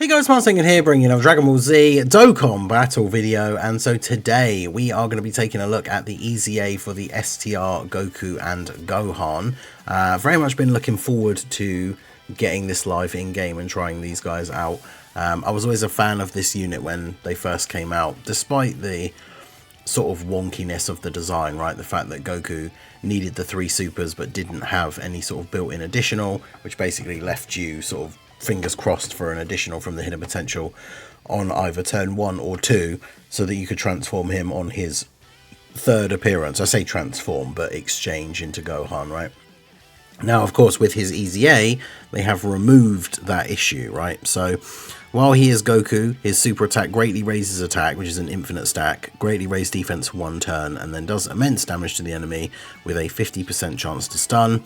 Hey guys, Saiyan here bringing you a Dragon Ball Z Dokkan battle video, and so today we are going to be taking a look at the EZA for the STR Goku and Gohan. Very much been looking forward to getting this live in-game and trying these guys out. I was always a fan of this unit when they first came out, despite the sort of wonkiness of the design, right? The fact that Goku needed the 3 supers but didn't have any sort of built-in additional, which basically left you sort of fingers crossed for an additional from the hidden potential on either turn 1 or 2, so that you could transform him on his 3rd appearance. I say transform, but exchange into Gohan, right? Now, of course, with his EZA, they have removed that issue, right? So while he is Goku, his super attack greatly raises attack, which is an infinite stack, greatly raised defense 1 turn, and then does immense damage to the enemy with a 50% chance to stun.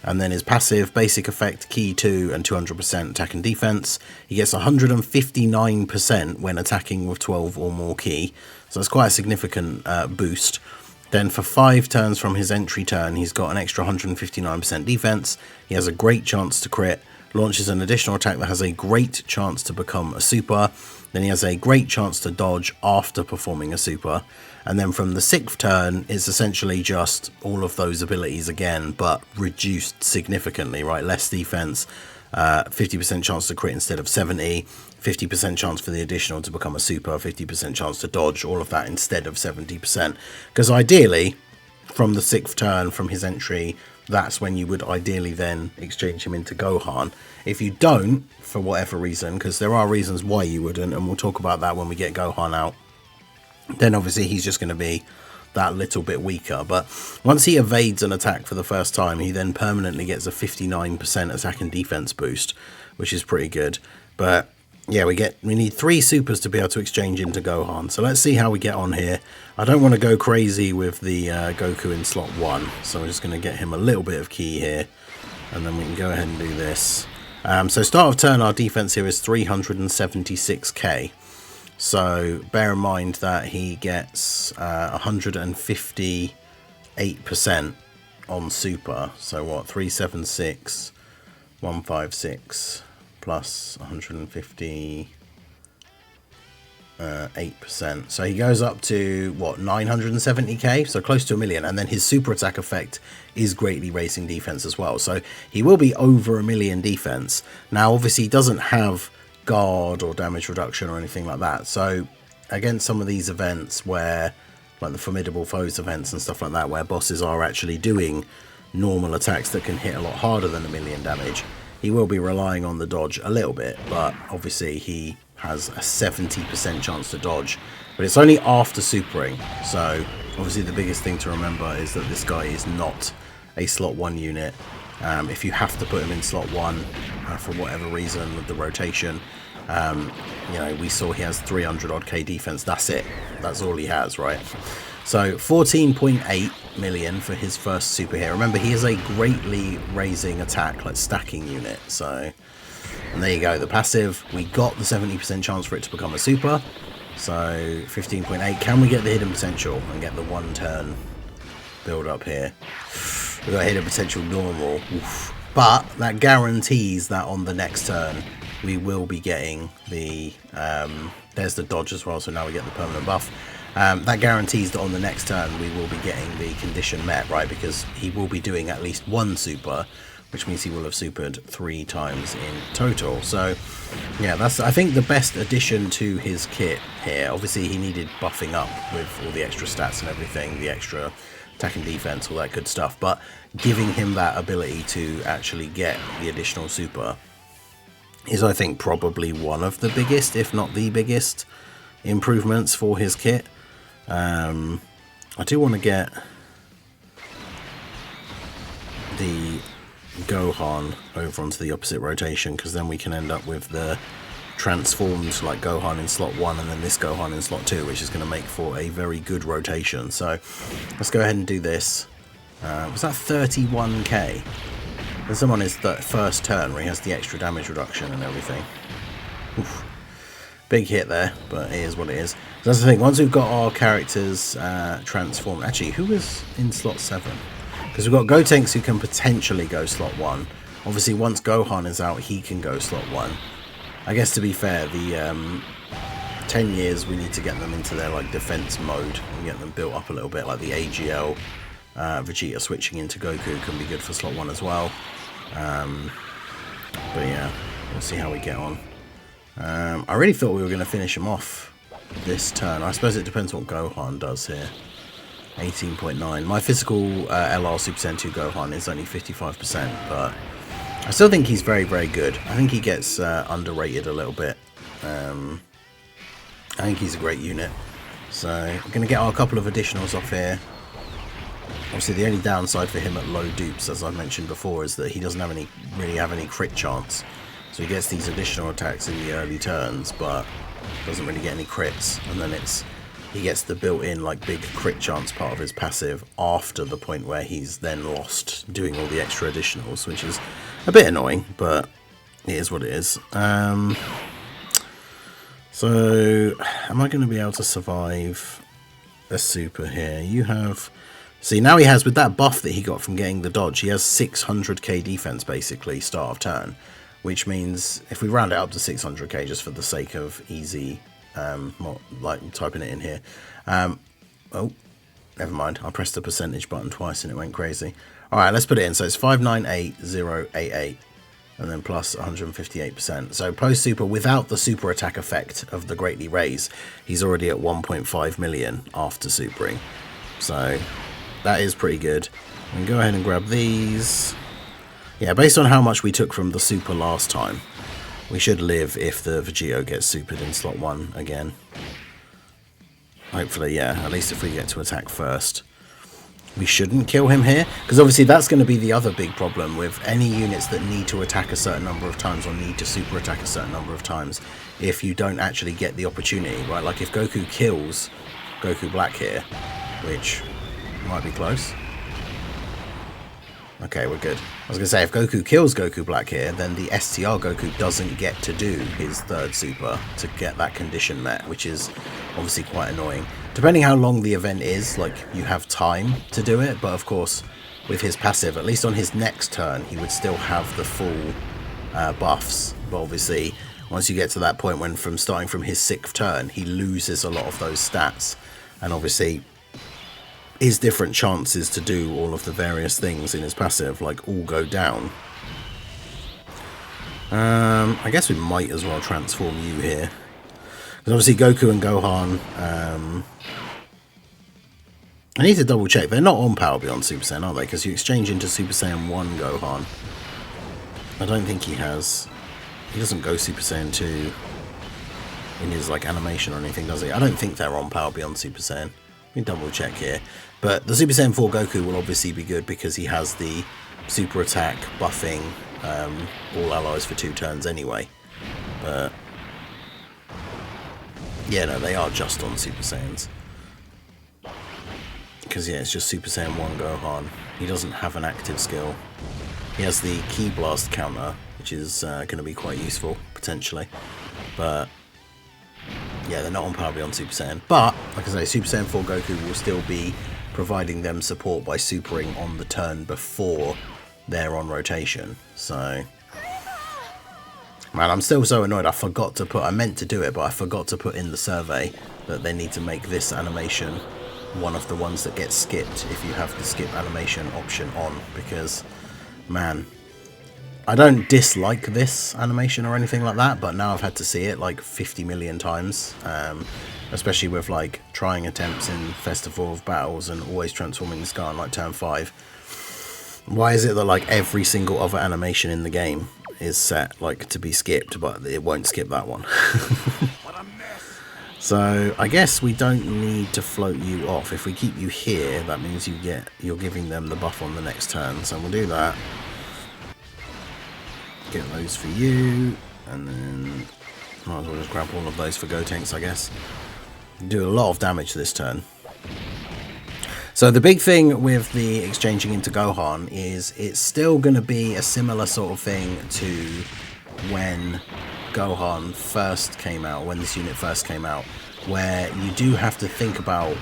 And then his passive, basic effect, key 2 and 200% attack and defense. He gets 159% when attacking with 12 or more key. So that's quite a significant boost. Then for 5 turns from his entry turn, he's got an extra 159% defense. He has a great chance to crit. Launches an additional attack that has a great chance to become a super. Then he has a great chance to dodge after performing a super. And then from the 6th turn, it's essentially just all of those abilities again, but reduced significantly, right? Less defense, 50% chance to crit instead of 70, 50% chance for the additional to become a super, 50% chance to dodge, all of that instead of 70%. Because ideally, from the 6th turn, from his entry, that's when you would ideally then exchange him into Gohan. If you don't, for whatever reason, because there are reasons why you wouldn't, and we'll talk about that when we get Gohan out, then obviously he's just going to be that little bit weaker. But once he evades an attack for the first time, he then permanently gets a 59% attack and defense boost, which is pretty good. But yeah, we need 3 supers to be able to exchange into Gohan. So let's see how we get on here. I don't want to go crazy with the Goku in slot 1, so I'm just going to get him a little bit of key here, and then we can go ahead and do this. So start of turn, our defense here is 376k. So bear in mind that he gets 158% on super. So what, 376, 156 plus 158%. So he goes up to what, 970k, so close to 1 million. And then his super attack effect is greatly raising defense as well. So he will be over 1 million defense. Now, obviously, he doesn't have guard or damage reduction or anything like that, so against some of these events where, like the formidable foes events and stuff like that, where bosses are actually doing normal attacks that can hit a lot harder than 1 million damage, he will be relying on the dodge a little bit. But obviously he has a 70% chance to dodge, but it's only after supering. So obviously the biggest thing to remember is that this guy is not a slot 1 unit. If you have to put him in slot 1 for whatever reason with the rotation, you know, we saw he has 300 odd K defense. That's it. That's all he has, right? So 14.8 million for his first super here. Remember, he is a greatly raising attack, like stacking unit. So, and there you go. The passive, we got the 70% chance for it to become a super. So 15.8. Can we get the hidden potential and get the 1 turn build up here? We got hidden potential normal. Oof. But that guarantees that on the next turn we will be getting the there's the dodge as well, so now we get the permanent buff. That guarantees that on the next turn we will be getting the condition met, right? Because he will be doing at least 1 super, which means he will have supered 3 times in total. So yeah, that's, I think, the best addition to his kit here. Obviously he needed buffing up with all the extra stats and everything, the extra attack and defense, all that good stuff, but giving him that ability to actually get the additional super is, I think, probably one of the biggest, if not the biggest, improvements for his kit. I do want to get the Gohan over onto the opposite rotation, because then we can end up with the transformed like Gohan in slot 1 and then this Gohan in slot 2, which is going to make for a very good rotation. So let's go ahead and do this. Was that 31k? There's some on his first turn where he has the extra damage reduction and everything. Oof. Big hit there, but it is what it is. So that's the thing, once we've got our characters transformed. Actually, who was in slot 7? Because we've got Gotenks who can potentially go slot 1. Obviously, once Gohan is out, he can go slot 1. I guess to be fair, the 10 years we need to get them into their like defense mode and get them built up a little bit, like the AGL. Vegeta switching into Goku can be good for slot 1 as well. But yeah, we'll see how we get on. I really thought we were going to finish him off this turn. I suppose it depends what Gohan does here. 18.9. My physical LR Super Saiyan 2 Gohan is only 55%, but I still think he's very, very good. I think he gets underrated a little bit. I think he's a great unit. So we're going to get our couple of additionals off here. Obviously, the only downside for him at low dupes, as I mentioned before, is that he doesn't have really have any crit chance. So he gets these additional attacks in the early turns, but doesn't really get any crits. And then he gets the built-in like big crit chance part of his passive after the point where he's then lost doing all the extra additionals, which is a bit annoying, but it is what it is. So am I going to be able to survive a super here? You have... See, now he has, with that buff that he got from getting the dodge, he has 600k defense basically start of turn, which means if we round it up to 600k just for the sake of easy, like typing it in here. Oh, never mind. I pressed the percentage button twice and it went crazy. All right, let's put it in. So it's 598088 and then plus 158%. So post super, without the super attack effect of the greatly raise, he's already at 1.5 million after supering. So that is pretty good. And go ahead and grab these. Yeah, based on how much we took from the super last time, we should live if the Vegito gets supered in slot 1 again. Hopefully, yeah, at least if we get to attack first. We shouldn't kill him here, because obviously that's going to be the other big problem with any units that need to attack a certain number of times or need to super attack a certain number of times if you don't actually get the opportunity, right? Like if Goku kills Goku Black here, which might be close. Okay, we're good. I was going to say, if Goku kills Goku Black here, then the STR Goku doesn't get to do his third super to get that condition met, which is obviously quite annoying. Depending how long the event is, like, you have time to do it, but of course, with his passive, at least on his next turn, he would still have the full buffs. But obviously, once you get to that point when starting from his 6th turn, he loses a lot of those stats. And obviously, his different chances to do all of the various things in his passive, like, all go down. I guess we might as well transform you here. Because obviously Goku and Gohan, I need to double check. They're not on Power Beyond Super Saiyan, are they? Because you exchange into Super Saiyan 1 Gohan. I don't think he has... He doesn't go Super Saiyan 2 in his, like, animation or anything, does he? I don't think they're on Power Beyond Super Saiyan. Let me double check here. But the Super Saiyan 4 Goku will obviously be good because he has the super attack, buffing, all allies for 2 turns anyway. But yeah, no, they are just on Super Saiyans. Because yeah, it's just Super Saiyan 1 Gohan. He doesn't have an active skill. He has the Ki Blast counter, which is going to be quite useful, potentially. But yeah, they're not on Power Beyond Super Saiyan. But, like I say, Super Saiyan 4 Goku will still be providing them support by supering on the turn before they're on rotation. So, man, I'm still so annoyed. I meant to do it, but I forgot to put in the survey that they need to make this animation one of the ones that gets skipped if you have the skip animation option on. Because, man, I don't dislike this animation or anything like that, but now I've had to see it like 50 million times, especially with like trying attempts in Festival of Battles and always transforming the sky on like turn 5. Why is it that like every single other animation in the game is set like to be skipped, but it won't skip that one? So I guess we don't need to float you off. If we keep you here, that means you're giving them the buff on the next turn. So we'll do that. Get those for you, and then might as well just grab all of those for Gotenks, I guess. Do a lot of damage this turn. So the big thing with the exchanging into Gohan is it's still going to be a similar sort of thing to when Gohan first came out, when this unit first came out, where you do have to think about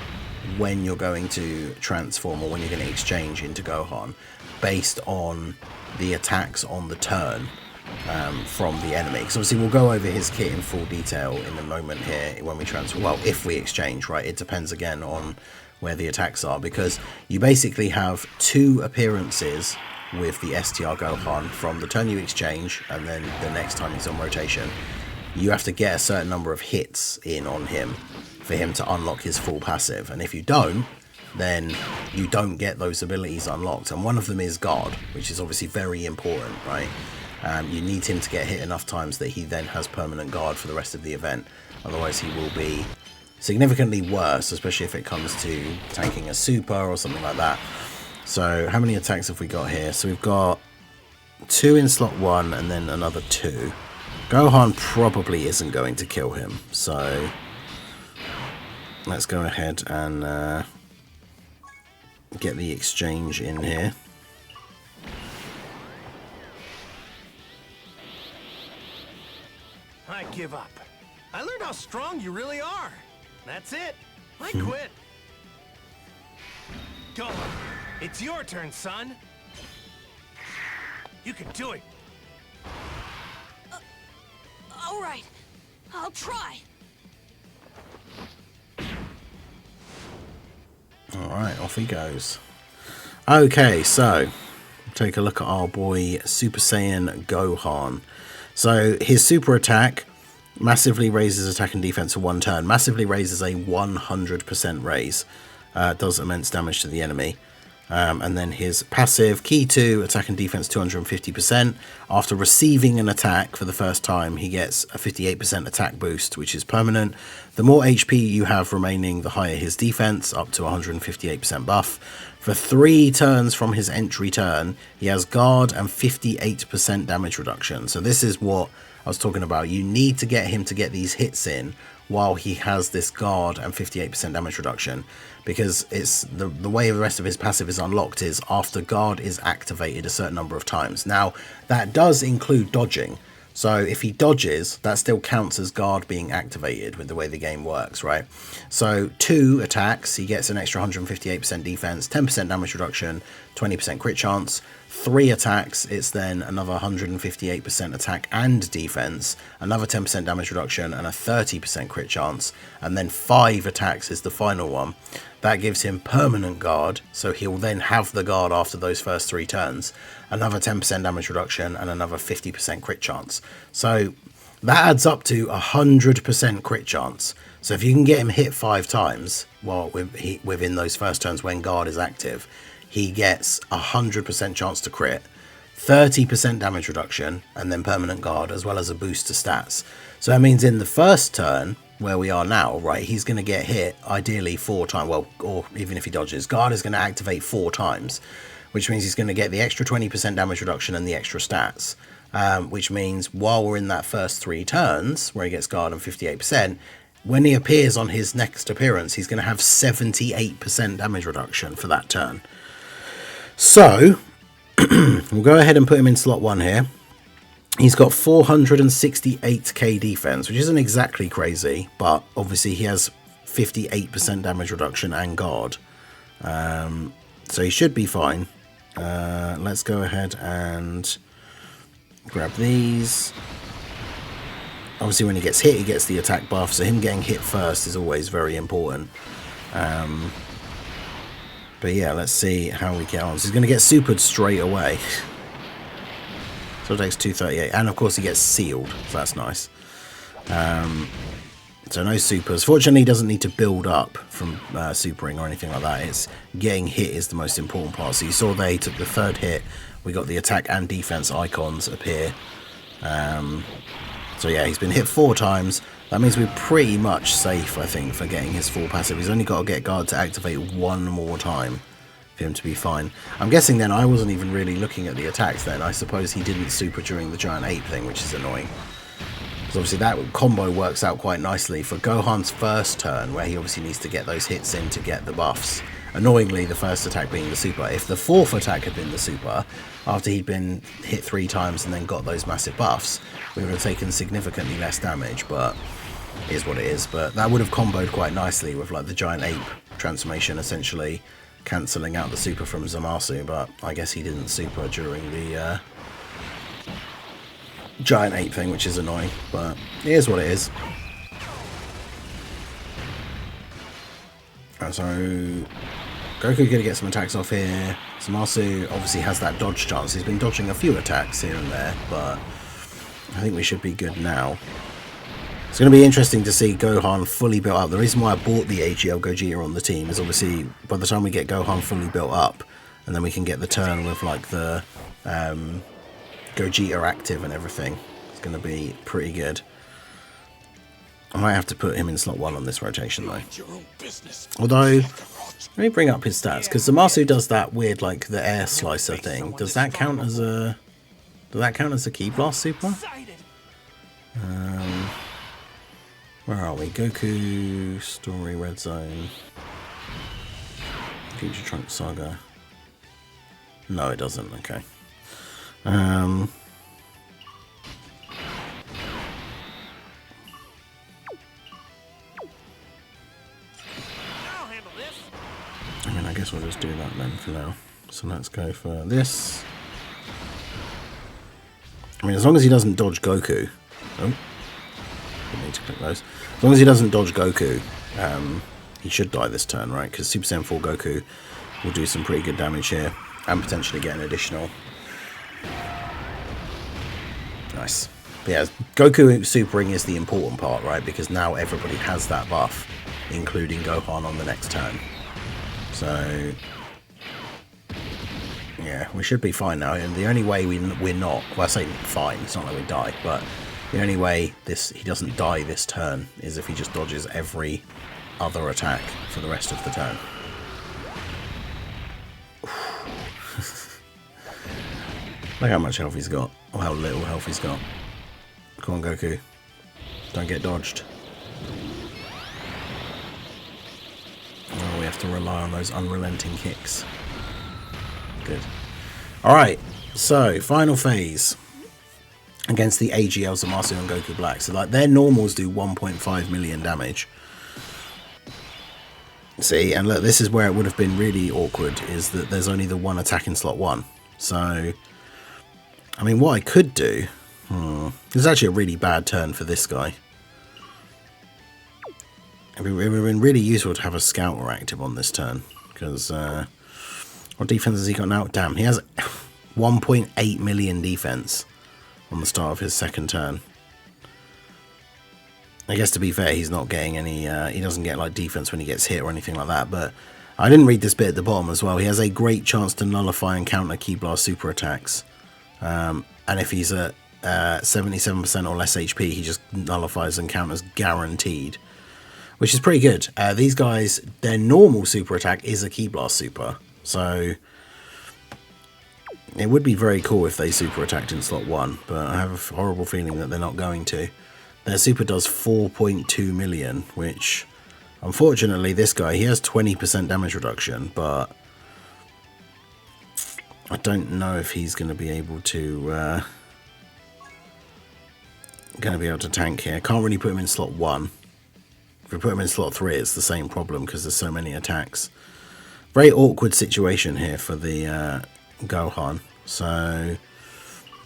when you're going to transform or when you're going to exchange into Gohan based on the attacks on the turn. from the enemy. Because obviously we'll go over his kit in full detail in a moment here when we transfer. Well, if we exchange, right? It depends again on where the attacks are, because you basically have 2 appearances with the STR Gohan from the turn you exchange, and then the next time he's on rotation. You have to get a certain number of hits in on him for him to unlock his full passive, and if you don't, then you don't get those abilities unlocked, and one of them is guard, which is obviously very important, right? You need him to get hit enough times that he then has permanent guard for the rest of the event, otherwise he will be significantly worse, especially if it comes to tanking a super or something like that. So how many attacks have we got here? So we've got 2 in slot 1 and then another 2. Gohan probably isn't going to kill him, so let's go ahead and get the exchange in here. I give up. I learned how strong you really are. That's it. I quit. Go. It's your turn, son. You can do it. All right. I'll try. Alright, off he goes. Okay, so take a look at our boy Super Saiyan Gohan. So his super attack massively raises attack and defense for 1 turn. Massively raises a 100% raise. Does immense damage to the enemy. And then his passive, key 2, attack and defense 250%. After receiving an attack for the first time, he gets a 58% attack boost, which is permanent. The more HP you have remaining, the higher his defense, up to 158% buff. For 3 turns from his entry turn, he has guard and 58% damage reduction. So this is what I was talking about. You need to get him to get these hits in while he has this guard and 58% damage reduction, because it's the way the rest of his passive is unlocked is after guard is activated a certain number of times. Now that does include dodging, so if he dodges, that still counts as guard being activated with the way the game works, right? So 2 attacks, he gets an extra 158% defense, 10% damage reduction, 20% crit chance. 3 attacks, it's then another 158% attack and defense, another 10% damage reduction, and a 30% crit chance. And then 5 attacks is the final one. That gives him permanent guard, so he'll then have the guard after those first 3 turns, another 10% damage reduction, and another 50% crit chance. So that adds up to 100% crit chance. So if you can get him hit 5 times within those first turns when guard is active, he gets 100% chance to crit, 30% damage reduction, and then permanent guard, as well as a boost to stats. So that means in the first turn, where we are now, right, he's going to get hit ideally 4 times, well, or even if he dodges, guard is going to activate 4 times, which means he's going to get the extra 20% damage reduction and the extra stats, which means while we're in that first 3 turns, where he gets guard and 58%, when he appears on his next appearance, he's going to have 78% damage reduction for that turn. So, we'll go ahead and put him in slot 1 here. He's got 468k defense, which isn't exactly crazy, but obviously he has 58% damage reduction and guard. So he should be fine. Let's go ahead and grab these. Obviously when he gets hit, he gets the attack buff, so him getting hit first is always very important. But yeah, let's see how we get on. So he's going to get supered straight away. So it takes 238. And of course he gets sealed. So that's nice. So no supers. Fortunately, he doesn't need to build up from supering or anything like that. It's getting hit is the most important part. So you saw there he took the 3rd hit. We got the attack and defense icons appear. So yeah, he's been hit 4 times. That means we're pretty much safe, I think, for getting his full passive. He's only got to get guard to activate 1 more time for him to be fine. I'm guessing then I wasn't even really looking at the attacks then. I suppose he didn't super during the giant ape thing, which is annoying. Because obviously that combo works out quite nicely for Gohan's first turn, where he obviously needs to get those hits in to get the buffs. Annoyingly, the first attack being the super. If the 4th attack had been the super, after he'd been hit 3 times and then got those massive buffs, we would have taken significantly less damage, but it is what it is. But that would have comboed quite nicely with like the giant ape transformation essentially cancelling out the super from Zamasu, but I guess he didn't super during the giant ape thing, which is annoying, but it is what it is. Right, so Goku gonna get some attacks off here. Zamasu obviously has that dodge chance. He's been dodging a few attacks here and there, but I think we should be good now. It's going to be interesting to see Gohan fully built up. The reason why I bought the AGL Gogeta on the team is obviously by the time we get Gohan fully built up, and then we can get the turn with like the Gogeta active and everything. It's going to be pretty good. I might have to put him in slot 1 on this rotation though. Although, let me bring up his stats, because Zamasu does that weird like the air slicer thing. Does that count as a Ki Blast super? Where are we? Goku, Story, Red Zone, Future Trunks Saga. No, it doesn't. Okay. I'll handle this. I mean, I guess we'll just do that then for now. So let's go for this. I mean, as long as he doesn't dodge Goku. Oh. Didn't need to click those. As long as he doesn't dodge Goku, he should die this turn, right? Because Super Saiyan 4 Goku will do some pretty good damage here and potentially get an additional. Nice. But yeah, Goku supering is the important part, right? Because now everybody has that buff, including Gohan on the next turn. So yeah, we should be fine now. And the only way we're not, well, I say fine, it's not like we die, but the only way he doesn't die this turn is if he just dodges every other attack for the rest of the turn. Look how much health he's got, or how little health he's got. Come on, Goku. Don't get dodged. Oh, we have to rely on those unrelenting kicks. Good. Alright, so final phase against the AGL Zamasu and Goku Black. So like their normals do 1.5 million damage. See, and look, this is where it would have been really awkward, is that there's only the one attack in slot 1. So, I mean, what I could do, this is actually a really bad turn for this guy. It would have been really useful to have a Scouter active on this turn, because what defense has he got now? Damn, he has 1.8 million defense on the start of his second turn. I guess to be fair, he's not getting any, he doesn't get like defense when he gets hit or anything like that, but I didn't read this bit at the bottom as well. He has a great chance to nullify and counter Ki Blast super attacks. And if he's at 77% or less HP, he just nullifies and counters guaranteed, which is pretty good. These guys, their normal super attack is a Ki Blast super, so it would be very cool if they super attacked in slot 1, but I have a horrible feeling that they're not going to. Their super does 4.2 million, which, unfortunately, this guy, he has 20% damage reduction, but I don't know if he's going to be able to tank here. Can't really put him in slot 1. If we put him in slot 3, it's the same problem because there's so many attacks. Very awkward situation here for the Gohan. So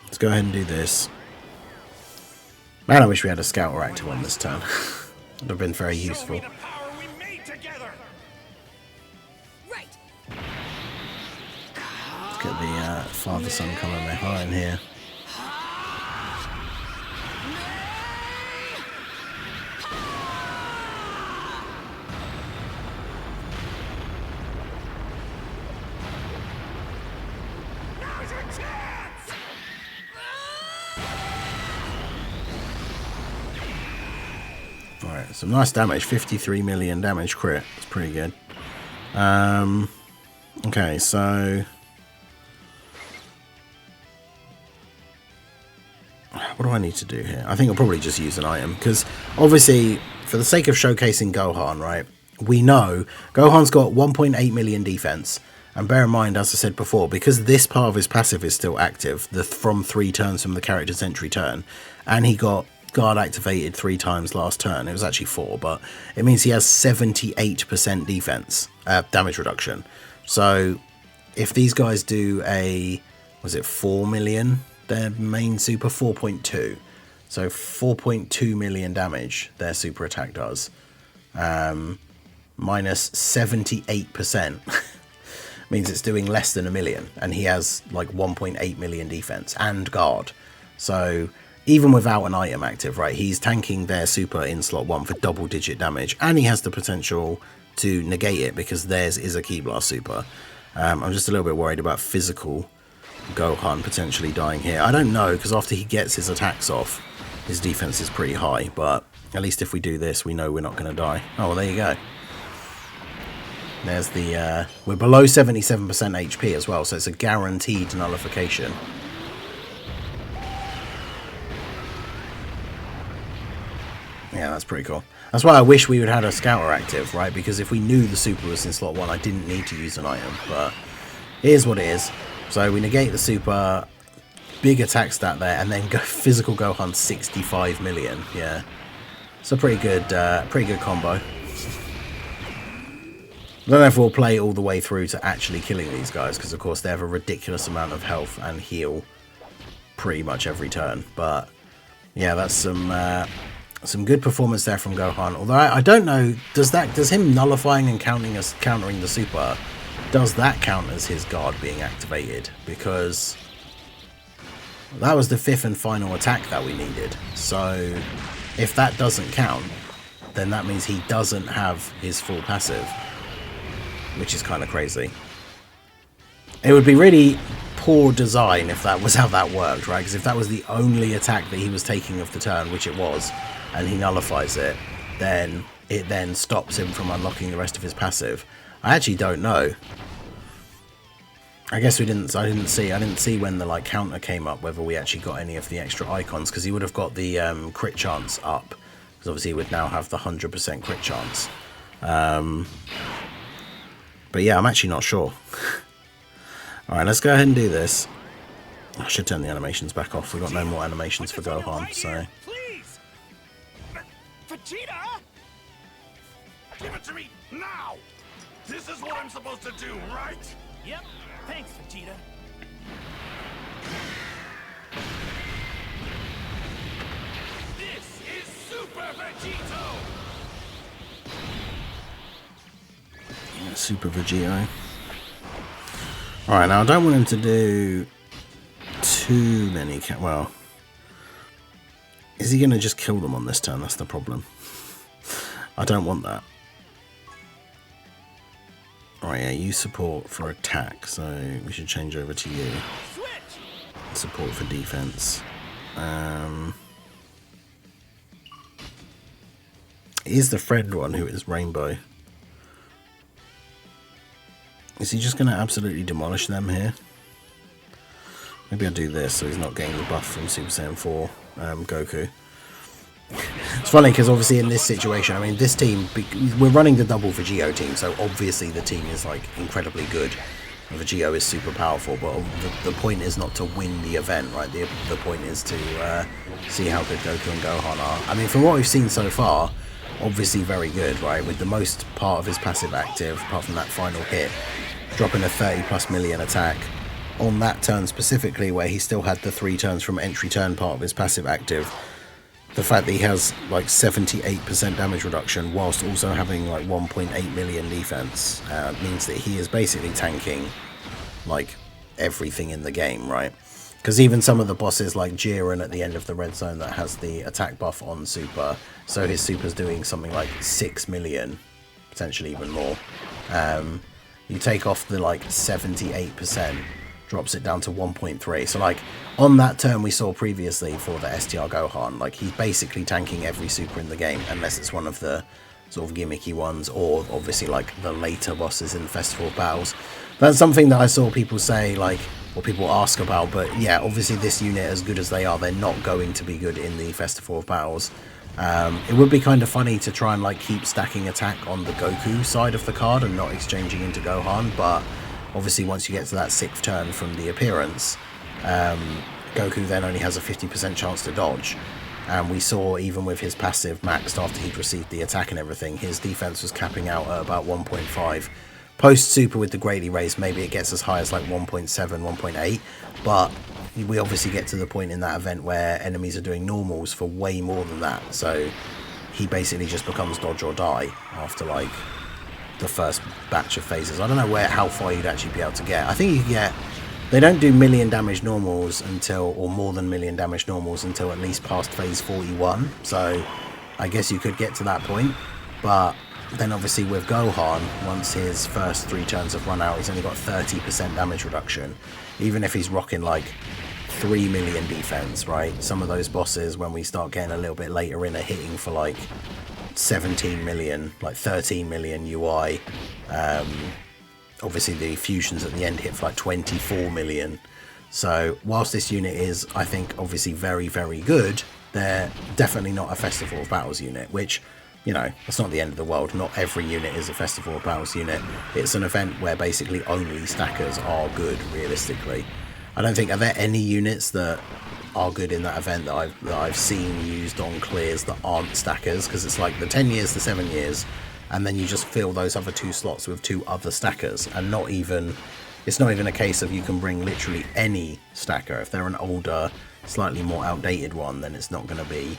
let's go ahead and do this. Man, I wish we had a Scouter active on this turn. Would have been very useful. Right. Let's get the father-son Kamehameha in here. Alright, some nice damage, 53 million damage crit. It's pretty good. Okay, so what do I need to do here? I think I'll probably just use an item, because obviously, for the sake of showcasing Gohan, right, we know Gohan's got 1.8 million defense, and bear in mind, as I said before, because this part of his passive is still active, from 3 turns from the character's entry turn, and he got guard activated 3 times last turn. It was actually 4, but it means he has 78% defense, damage reduction. So if these guys do a, was it 4 million their main super 4.2. So 4.2 million damage their super attack does. Minus 78%. Means it's doing less than a million. And he has like 1.8 million defense and guard. So even without an item active, right, he's tanking their super in slot 1 for double digit damage. And he has the potential to negate it because theirs is a Ki Blast super. I'm just a little bit worried about physical Gohan potentially dying here. I don't know, because after he gets his attacks off, his defense is pretty high. But at least if we do this, we know we're not going to die. Oh, well, there you go. There's the... we're below 77% HP as well, so it's a guaranteed nullification. Yeah, that's pretty cool. That's why I wish we would have had a scouter active, right? Because if we knew the super was in slot 1, I didn't need to use an item. But it is what it is. So we negate the super, big attack stat there, and then go physical Gohan 65 million. Yeah, it's a pretty good combo. I don't know if we'll play all the way through to actually killing these guys, because of course they have a ridiculous amount of health and heal pretty much every turn. But yeah, that's some good performance there from Gohan. Although I don't know, does him nullifying and countering the super, does that count as his guard being activated? Because that was the 5th and final attack that we needed. So if that doesn't count, then that means he doesn't have his full passive, which is kind of crazy. It would be really poor design if that was how that worked, right? Because if that was the only attack that he was taking of the turn, which it was, and he nullifies it, then it then stops him from unlocking the rest of his passive. I actually don't know. I guess I didn't see when the like counter came up whether we actually got any of the extra icons, because he would have got the crit chance up, because obviously he would now have the 100% crit chance. But yeah, I'm actually not sure. Alright, let's go ahead and do this. I should turn the animations back off. We've got no more animations for Gohan, so... Please! Vegeta! Give it to me now! This is what I'm supposed to do, right? Yep, thanks, Vegeta. This is Super Vegito! Super Vegito. Alright, now I don't want him to do too many... well, is he going to just kill them on this turn? That's the problem. I don't want that. Alright, yeah, you support for attack, so we should change over to you. Support for defense. Is the Fred one who is Rainbow? Is he just going to absolutely demolish them here? Maybe I'll do this so he's not getting the buff from Super Saiyan 4 Goku. It's funny because obviously in this situation, I mean, this team, we're running the double Vegito team, so obviously the team is like incredibly good. Vegito is super powerful, but the point is not to win the event, right? The point is to see how good Goku and Gohan are. I mean, from what we've seen so far, obviously very good, right? With the most part of his passive active, apart from that final hit, dropping a 30+ million attack on that turn specifically, where he still had the 3 turns from entry turn part of his passive active. The fact that he has like 78% damage reduction whilst also having like 1.8 million defense means that he is basically tanking like everything in the game, right? Because even some of the bosses like Jiren at the end of the red zone that has the attack buff on super, so his super's doing something like 6 million, potentially even more. You take off the like 78%, drops it down to 1.3. So like on that turn we saw previously for the STR Gohan, like he's basically tanking every super in the game, unless it's one of the sort of gimmicky ones, or obviously like the later bosses in Festival of Battles. That's something that I saw people say, like, or people ask about, but yeah, obviously this unit, as good as they are, they're not going to be good in the Festival of Battles. It would be kind of funny to try and like keep stacking attack on the Goku side of the card and not exchanging into Gohan, but obviously once you get to that 6th turn from the appearance, Goku then only has a 50% chance to dodge. And we saw even with his passive maxed after he'd received the attack and everything, his defense was capping out at about 1.5. Post super with the Grady race, maybe it gets as high as like 1.7, 1.8, but we obviously get to the point in that event where enemies are doing normals for way more than that. So he basically just becomes dodge or die after like the first batch of phases. I don't know how far you'd actually be able to get. I think you can get, they don't do million damage normals until, or more than million damage normals until at least past phase 41. So I guess you could get to that point. But then obviously with Gohan, once his first 3 turns have run out, he's only got 30% damage reduction. Even if he's rocking like 3 million defense, right? Some of those bosses, when we start getting a little bit later in, are hitting for like 17 million, like 13 million UI. Obviously the fusions at the end hit for like 24 million. So whilst this unit is, I think, obviously very, very good, they're definitely not a Festival of Battles unit, which, you know, that's not the end of the world. Not every unit is a Festival of Battles unit. It's an event where basically only stackers are good, realistically. I don't think, are there any units that are good in that event that I've seen used on clears that aren't stackers? Because it's like the 10 years, the 7 years, and then you just fill those other 2 slots with 2 other stackers, and not even, it's not even a case of you can bring literally any stacker. If they're an older, slightly more outdated one, then it's not going to be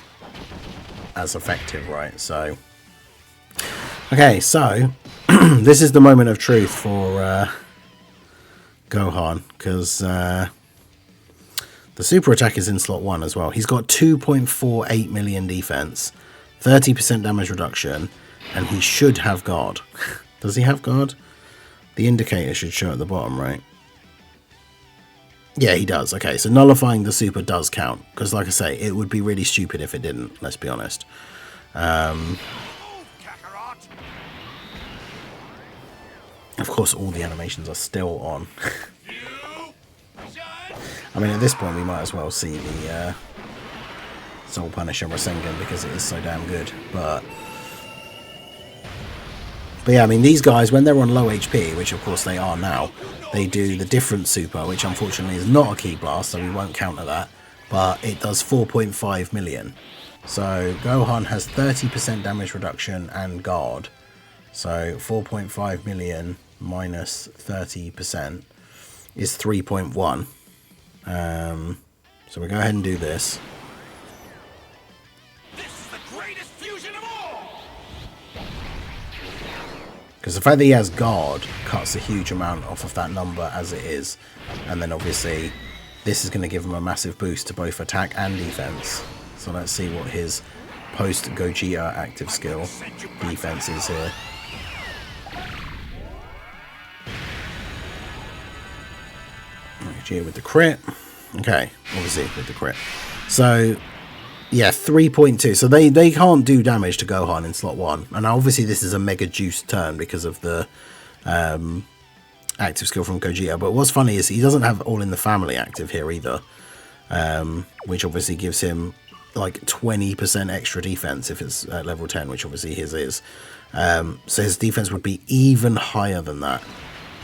as effective, right? So okay, so this is the moment of truth for Gohan, because the super attack is in slot 1 as well. He's got 2.48 million defense, 30% damage reduction, and he should have guard. Does he have guard? The indicator should show at the bottom, right? Yeah, he does. Okay, so nullifying the super does count, because like I say, it would be really stupid if it didn't, let's be honest. Of course, all the animations are still on. I mean, at this point, we might as well see the Soul Punisher Rasengan, because it is so damn good. But yeah, I mean, these guys, when they're on low HP, which of course they are now, they do the different super, which unfortunately is not a Ki Blast, so we won't counter that. But it does 4.5 million. So Gohan has 30% damage reduction and guard. So 4.5 million minus 30% is 3.1. So we'll go ahead and do this. This is the greatest fusion of all! Because the fact that he has guard cuts a huge amount off of that number as it is. And then obviously this is going to give him a massive boost to both attack and defense. So let's see what his post Gogeta active skill defense is here. Gogeta with the crit. Okay, obviously with the crit. So yeah, 3.2. So they can't do damage to Gohan in slot 1. And obviously this is a mega juiced turn because of the active skill from Gogeta. But what's funny is he doesn't have All in the Family active here either. Which obviously gives him like 20% extra defense if it's at level 10, which obviously his is. So his defense would be even higher than that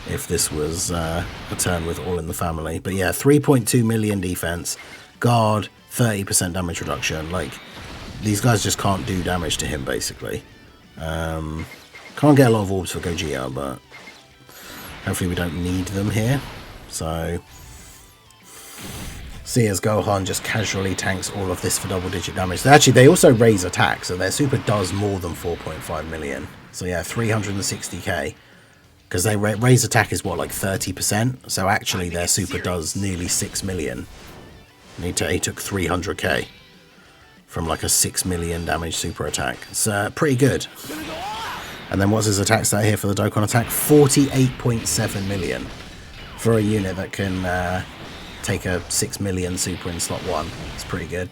if this was a turn with All in the Family. But yeah, 3.2 million defense, guard, 30% damage reduction. Like, these guys just can't do damage to him, basically. Can't get a lot of orbs for Gogeta, but hopefully we don't need them here. So see as Gohan just casually tanks all of this for double-digit damage. They also raise attack, so their super does more than 4.5 million. So yeah, 360k. Because they raise attack is what, like 30%? So actually their super does nearly 6 million. And he took 300k from like a 6 million damage super attack. It's pretty good. And then what's his attack stat here for the Dokkan attack? 48.7 million. For a unit that can take a 6 million super in slot 1. It's pretty good.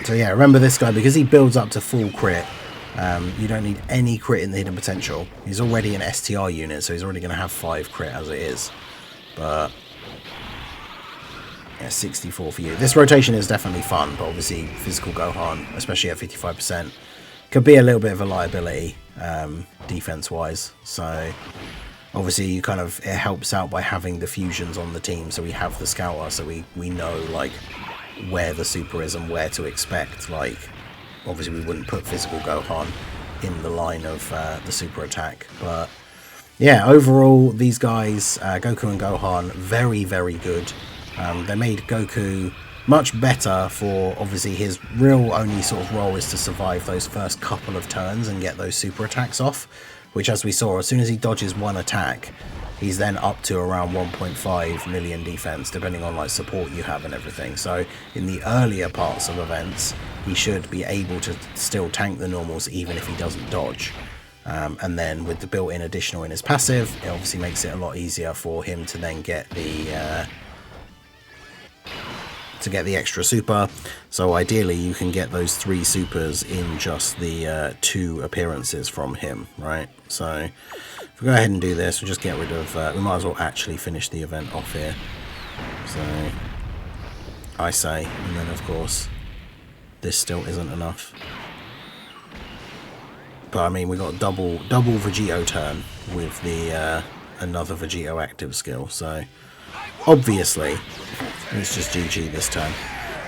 So yeah, remember this guy, because he builds up to full crit. You don't need any crit in the hidden potential. He's already an STR unit, so he's already going to have 5 crit as it is. But yeah, 64 for you. This rotation is definitely fun, but obviously physical Gohan, especially at 55%, could be a little bit of a liability defense-wise. So obviously you kind of, it helps out by having the fusions on the team, so we have the scouter, so we know like where the super is and where to expect. Like, obviously we wouldn't put physical Gohan in the line of the super attack, but yeah, overall, these guys, Goku and Gohan, very, very good. They made Goku much better for, obviously, his real only sort of role is to survive those first couple of turns and get those super attacks off, which, as we saw, as soon as he dodges one attack, he's then up to around 1.5 million defense, depending on like support you have and everything. So in the earlier parts of events, he should be able to still tank the normals even if he doesn't dodge. And then with the built-in additional in his passive, it obviously makes it a lot easier for him to then get the extra super. So ideally you can get those 3 supers in just the 2 appearances from him, right? So if we go ahead and do this, we'll just get rid of we might as well actually finish the event off here. So I say, and then of course this still isn't enough. But I mean, we got double Vegito turn with the another Vegito active skill, so obviously it's just GG this turn.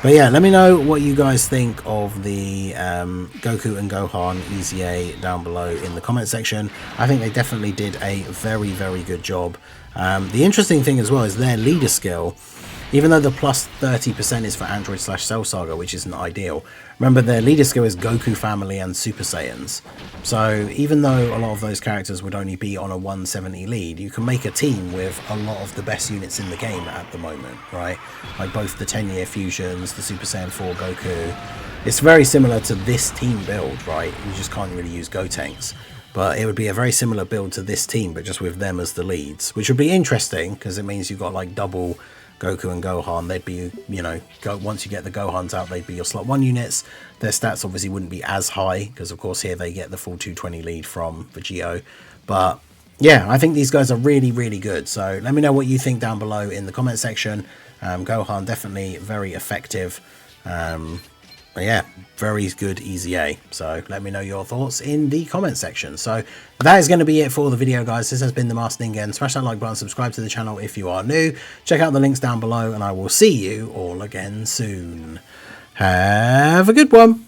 But yeah, let me know what you guys think of the Goku and Gohan EZA down below in the comment section. I think they definitely did a very, very good job. The interesting thing as well is their leader skill, even though the plus 30% is for Android / Cell Saga, which isn't ideal. Remember, their leader skill is Goku Family and Super Saiyans. So even though a lot of those characters would only be on a 170 lead, you can make a team with a lot of the best units in the game at the moment, right? Like both the 10-year fusions, the Super Saiyan 4 Goku. It's very similar to this team build, right? You just can't really use Gotenks. But it would be a very similar build to this team, but just with them as the leads, which would be interesting because it means you've got like double Goku and Gohan. They'd be, you know, once you get the Gohans out, they'd be your slot 1 units. Their stats obviously wouldn't be as high because of course here they get the full 220 lead from Vegito. But yeah, I think these guys are really, really good. So let me know what you think down below in the comment section. Gohan definitely very effective. But yeah, very good EZA. So let me know your thoughts in the comment section. So that is going to be it for the video, guys. This has been the Master Ningen. Smash that like button, subscribe to the channel if you are new. Check out the links down below, and I will see you all again soon. Have a good one.